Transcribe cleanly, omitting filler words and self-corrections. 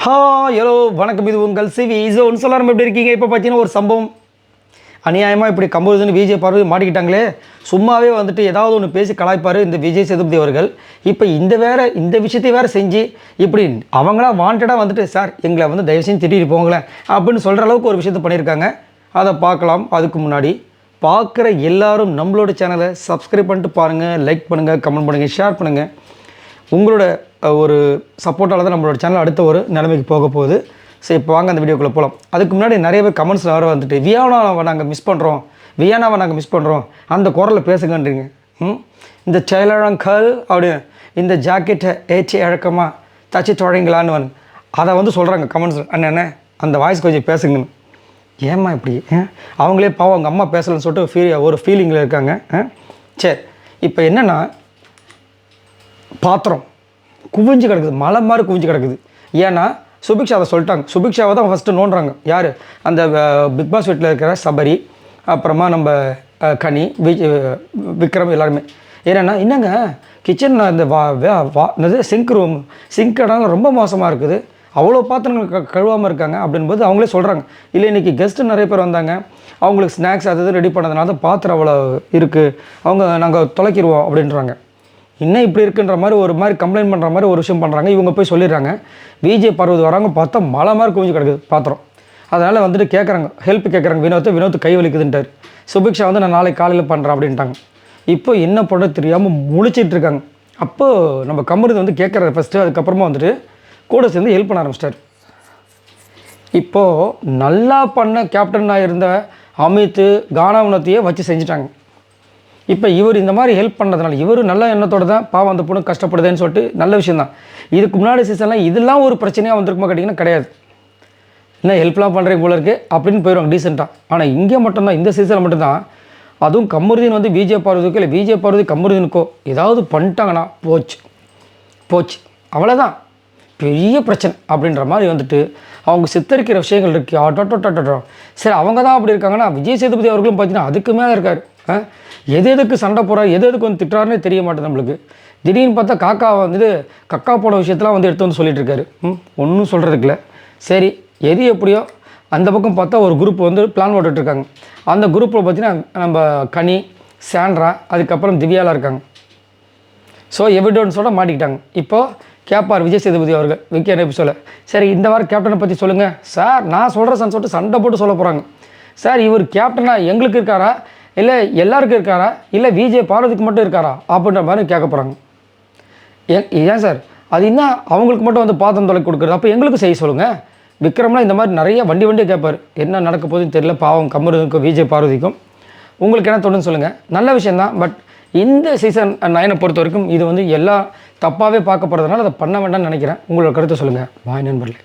Hello வணக்கம். இது உங்கள் சிவி ஒன்று சொல்லாமல் எப்படி இருக்கீங்க? இப்போ பார்த்தீங்கன்னா ஒரு சம்பவம் அநியாயமாக இப்படி கம்போதுன்னு விஜய் பார்வதி மாட்டிக்கிட்டாங்களே. சும்மாவே வந்துட்டு ஏதாவது ஒன்று பேசி கலாய்ப்பார் இந்த விஜய் சேதுபதி அவர்கள். இப்போ இந்த விஷயத்தை வேறு செஞ்சு இப்படி அவங்களா வாண்டடாக வந்துட்டு சார் எங்களை வந்து தயவு செஞ்சு திட்டிட்டு போங்களேன் அப்படின்னு சொல்கிற அளவுக்கு ஒரு விஷயத்தை பண்ணியிருக்காங்க. அதை பார்க்கலாம். அதுக்கு முன்னாடி பார்க்குற எல்லாரும் நம்மளோட சேனலை சப்ஸ்கிரைப் பண்ணிட்டு பாருங்கள், லைக் பண்ணுங்கள், கமெண்ட் பண்ணுங்கள், ஷேர் பண்ணுங்கள். உங்களோட ஒரு சப்போர்ட்டால் தான் நம்மளோட சேனல் அடுத்த ஒரு நிலைமைக்கு போக போகுது. சரி, இப்போ வாங்க அந்த வீடியோக்குள்ளே போகலாம். அதுக்கு முன்னாடி நிறைய பேர் கமெண்ட்ஸில் வர வந்துட்டு வியானாவை நாங்கள் மிஸ் பண்ணுறோம் அந்த குரலில் பேசுங்கன்றீங்க. இந்த செயலழங்கல் அப்படின்னு இந்த ஜாக்கெட்டை ஏச்சி இழக்கமாக தச்சு தொடங்கலான்னு அதை வந்து சொல்கிறாங்க கமெண்ட்ஸில். அண்ணே அந்த வாய்ஸ் கொஞ்சம் பேசுங்கன்னு. ஏம்மா இப்படி அவங்களே பாவம் அவங்க அம்மா பேசலன்னு சொல்லிட்டு ஒரு ஃபீலிங்கில் இருக்காங்க. சரி, இப்போ என்னென்னா பாத்திரம் குவிஞ்சு கிடக்குது, மலை மாதிரி குவிஞ்சு கிடக்குது. ஏன்னா சுபிக்ஷா அதை சொல்லிட்டாங்க. சுபிக்ஷாவை தான் ஃபஸ்ட்டு நோண்டுறாங்க. யார்? அந்த பிக் பாஸ் வீட்டில் இருக்கிற சபரி, அப்புறமா நம்ம கனி, விக்ரம் எல்லாருமே. என்னங்க கிச்சன் இந்த சிங்க் இடம் ரொம்ப மோசமாக இருக்குது, அவ்வளோ பாத்திரங்கள் கழுவாமல் இருக்காங்க அப்படின்போது அவங்களே சொல்கிறாங்க. இல்லை இன்றைக்கி கெஸ்ட்டு நிறைய பேர் வந்தாங்க, அவங்களுக்கு ஸ்நாக்ஸ் அது ரெடி பண்ணதுனால தான் பாத்திரம் அவ்வளோ இருக்குது, நாங்கள் தொலைக்கிடுவோம் அப்படின்றாங்க. இன்னும் இப்படி இருக்குன்ற மாதிரி கம்ப்ளைண்ட் பண்ணுற மாதிரி ஒரு விஷயம் பண்ணுறாங்க. இவங்க போய் சொல்லிடுறாங்க. விஜய் பார்வதி வராங்க, பார்த்தா மழை மாதிரி குவிஞ்சு கிடக்குது பாத்திரம். அதனால் வந்துட்டு கேட்குறாங்க, ஹெல்ப் கேட்குறாங்க. வினோத் கை வலிக்குதுன்ட்டார். சுபிக்ஷா வந்து நான் நாளைக்கு காலையில் பண்ணுறேன் அப்படின்ட்டாங்க. இப்போ என்ன பண்ண தெரியாமல் முழிச்சிட்டு இருக்காங்க. அப்போது நம்ம கமருது வந்து கேட்குறாரு ஃபஸ்ட்டு. அதுக்கப்புறமா வந்துட்டு கூட சேர்ந்து ஹெல்ப் பண்ண ஆரம்பிச்சிட்டார். இப்போது நல்லா பண்ண கேப்டனாக இருந்த அமித் கானாவுனத்தையே வச்சு செஞ்சுட்டாங்க. இப்போ இவர் இந்த மாதிரி ஹெல்ப் பண்ணுறதுனால இவர் நல்ல எண்ணத்தோடு தான் பாவம் அந்த பொண்ணு கஷ்டப்படுதுன்னு சொல்லிட்டு நல்ல விஷயம் தான். இதுக்கு முன்னாடி சீசன்லாம் இதெல்லாம் ஒரு பிரச்சனையாக வந்திருக்குமா கேட்டிங்கன்னா கிடையாது. என்ன ஹெல்ப்லாம் பண்ணுறீங்க போல இருக்குது அப்படின்னு போயிடுவாங்க டீசெண்டாக. ஆனால் இங்கே மட்டும்தான், இந்த சீசனில் மட்டும்தான், அதுவும் கமருதீன் வந்து விஜய் பார்வதிக்கோ இல்லை விஜய் பார்வதி கமருதீனுக்கோ ஏதாவது பண்ணிட்டாங்கன்னா போச்சு அவ்வளோதான், பெரிய பிரச்சனை அப்படின்ற மாதிரி வந்துட்டு அவங்க சித்தரிக்கிற விஷயங்கள் இருக்குது. ஆட்டோ சரி, அவங்க தான் அப்படி இருக்காங்கன்னா விஜய் சேதுபதி அவர்களும் பார்த்தீங்கன்னா அதுக்கு மேலே இருக்கார். எதுக்கு சண்டை போகிறார், எதுக்கு வந்து திட்டுறாருன்னே தெரிய மாட்டேது நம்மளுக்கு. திடீர்னு பார்த்தா காக்கா வந்து கக்கா போட விஷயத்தெலாம் வந்து எடுத்து வந்து சொல்லிட்டு இருக்காரு. ஒன்றும் சொல்கிறதுக்குல. சரி, எது எப்படியோ அந்த பக்கம் பார்த்தா ஒரு குரூப் வந்து பிளான் போட்டுட்ருக்காங்க. அந்த குரூப்பில் பார்த்தீங்கன்னா நம்ம கனி, சாண்ட்ரா, அதுக்கப்புறம் திவ்யாலாம் இருக்காங்க. ஸோ எவிடன்ஸோட மாட்டிக்கிட்டாங்க. இப்போது கேட்பார் விஜய் சேதுபதி அவர்கள் விக்கி எபிசோட, சரி இந்த வாரம் கேப்டனை பற்றி சொல்லுங்கள் சார், நான் சொல்கிறேன் சொல்லிட்டு சண்டை போட்டு சொல்ல போகிறாங்க. சார் இவர் கேப்டனாக எங்களுக்கு இருக்காரா, இல்லை எல்லாருக்கும் இருக்காரா, இல்லை விஜய் பார்வதிக்கு மட்டும் இருக்காரா அப்படின்ற மாதிரி கேட்க போகிறாங்க. ஏன் சார் அது என்ன அவங்களுக்கு மட்டும் வந்து பாத்திரம் தொலை கொடுக்குறது, அப்போ எங்களுக்கு செய்ய சொல்லுங்கள். விக்ரம்லாம் இந்த மாதிரி நிறைய வண்டியாக கேட்பார். என்ன நடக்க போகுதுன்னு தெரியல பாவம் கமருக்கும் விஜய் பார்வதிக்கும். உங்களுக்கு என்ன தோணுன்னு சொல்லுங்கள். நல்ல விஷயந்தான். பட் இந்த சீசன் 9 பொறுத்த வரைக்கும் இது வந்து எல்லாம் தப்பாகவே பார்க்க போகிறதுனால அதை பண்ண வேண்டாம்னு நினைக்கிறேன். உங்களோட கருத்தை சொல்லுங்கள். பாய் நண்பர்களே.